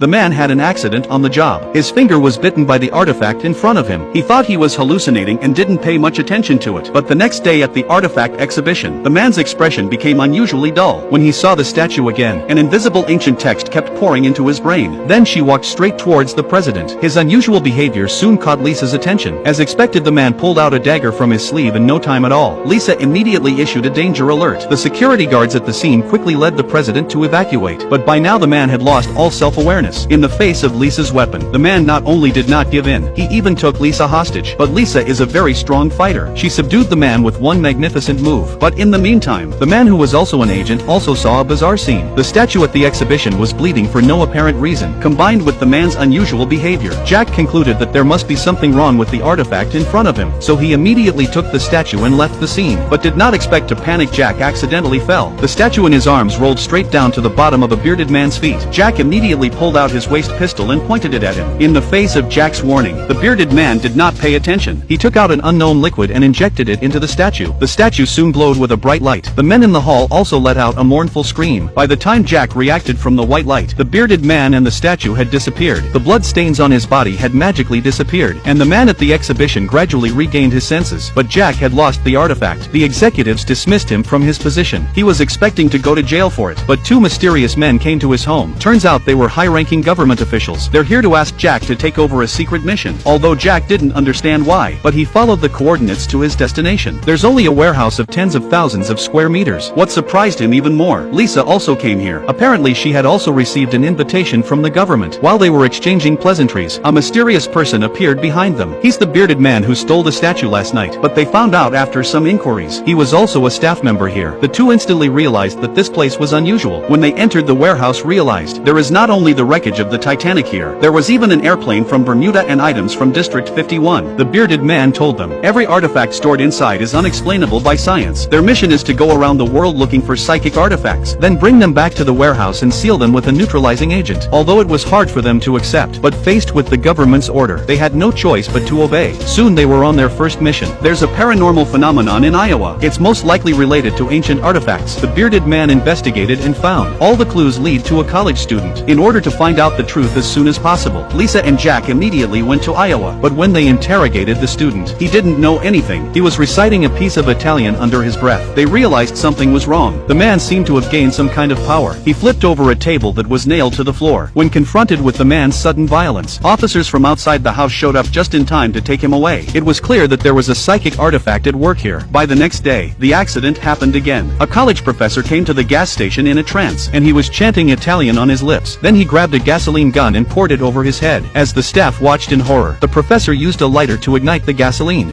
The man had an accident on the job. His finger was bitten by the artifact in front of him. He thought he was hallucinating and didn't pay much attention to it. But the next day at the artifact exhibition, the man's expression became unusually dull. When he saw the statue again, an invisible ancient text kept pouring into his brain. Then she walked straight towards the president. His unusual behavior soon caught Lisa's attention. As expected, the man pulled out a dagger from his sleeve in no time at all. Lisa immediately issued a danger alert. The security guards at the scene quickly led the president to evacuate. But by now the man had lost all self-awareness. In the face of Lisa's weapon, the man not only did not give in, he even took Lisa hostage. But Lisa is a very strong fighter. She subdued the man with one magnificent move. But in the meantime, the man who was also an agent also saw a bizarre scene. The statue at the exhibition was bleeding for no apparent reason. Combined with the man's unusual behavior, Jack concluded that there must be something wrong with the artifact in front of him. So he immediately took the statue and left the scene. But did not expect to panic. Jack accidentally fell. The statue in his arms rolled straight down to the bottom of a bearded man's feet. Jack immediately pulled out his waist pistol and pointed it at him. In the face of Jack's warning, the bearded man did not pay attention. He took out an unknown liquid and injected it into the statue. The statue soon glowed with a bright light. The men in the hall also let out a mournful scream. By the time Jack reacted from the white light, the bearded man and the statue had disappeared. The blood stains on his body had magically disappeared, and the man at the exhibition gradually regained his senses. But Jack had lost the artifact. The executives dismissed him from his position. He was expecting to go to jail for it, but two mysterious men came to his home. Turns out they were high-ranking government officials. They're here to ask Jack to take over a secret mission. Although Jack didn't understand why, but he followed the coordinates to his destination. There's only a warehouse of tens of thousands of square meters. What surprised him even more, Lisa also came here. Apparently she had also received an invitation from the government. While they were exchanging pleasantries, a mysterious person appeared behind them. He's the bearded man who stole the statue last night, but they found out after some inquiries he was also a staff member here. The two instantly realized that this place was unusual. When they entered the warehouse, realized there is not only the wreckage of the Titanic here, there was even an airplane from Bermuda and items from District 51. The bearded man told them every artifact stored inside is unexplainable by science. Their mission is to go around the world looking for psychic artifacts, then bring them back to the warehouse and seal them with a neutralizing agent. Although it was hard for them to accept, but faced with the government's order, they had no choice but to obey. Soon they were on their first mission. There's a paranormal phenomenon in Iowa. It's most likely related to ancient artifacts. The bearded man investigated and found all the clues lead to a college student. In order to find out the truth as soon as possible, Lisa and Jack immediately went to Iowa. But when they interrogated the student, he didn't know anything. He was reciting a piece of Italian under his breath. They realized something was wrong. The man seemed to have gained some kind of power. He flipped over a table that was nailed to the floor. When confronted with the man's sudden violence, officers from outside the house showed up just in time to take him away. It was clear that there was a psychic artifact at work here. By the next day, the accident happened again. A college professor came to the gas station in a trance, and he was chanting Italian on his lips. Then he grabbed a gasoline gun and poured it over his head. As the staff watched in horror, the professor used a lighter to ignite the gasoline.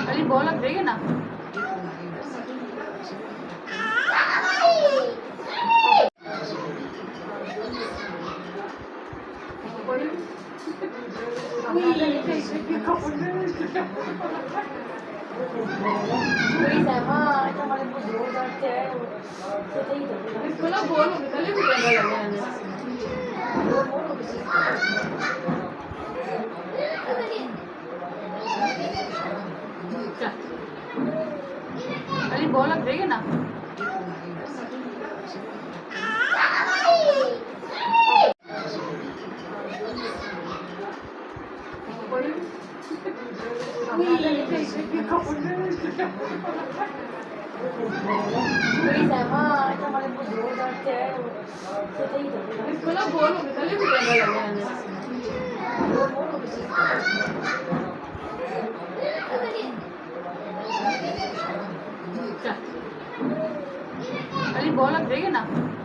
Ali ball लग रही है ना Ali ball लग रही है ना Ali ball लग रही है ना